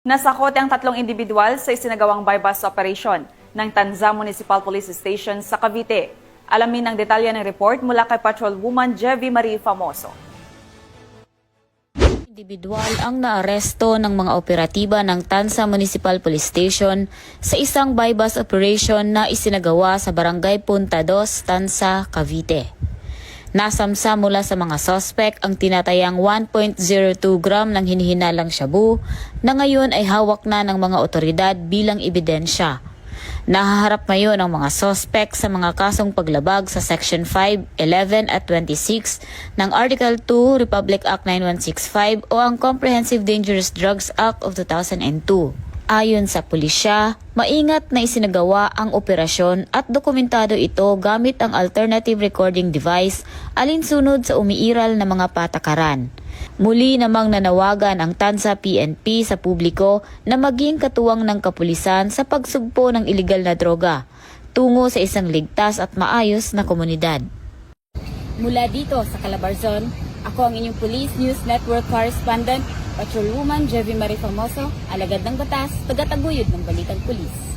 Nasakote ang 3 individual sa isinagawang bypass operation ng Tanza Municipal Police Station sa Cavite. Alamin ang detalye ng report mula kay Patrolwoman Jevie Marie Famoso. Individual ang naaresto ng mga operatiba ng Tanza Municipal Police Station sa isang bypass operation na isinagawa sa Barangay Punta 2, Tanza, Cavite. Nasamsa mula sa mga sospek ang tinatayang 1.02 gram ng hinihinalang shabu na ngayon ay hawak na ng mga otoridad bilang ebidensya. Nahaharap ngayon ang mga sospek sa mga kasong paglabag sa Section 5, 11 at 26 ng Article 2 Republic Act 9165 o ang Comprehensive Dangerous Drugs Act of 2002. Ayon sa pulisya, maingat na isinagawa ang operasyon at dokumentado ito gamit ang alternative recording device alinsunod sa umiiral na mga patakaran. Muli namang nanawagan ang Tanza PNP sa publiko na maging katuwang ng kapulisan sa pagsugpo ng iligal na droga tungo sa isang ligtas at maayos na komunidad. Mula dito sa Calabarzon, ako ang inyong Police News Network Correspondent, Patrolwoman Jevie Marie Famoso, alagad ng batas, tagataguyod ng balitang pulis.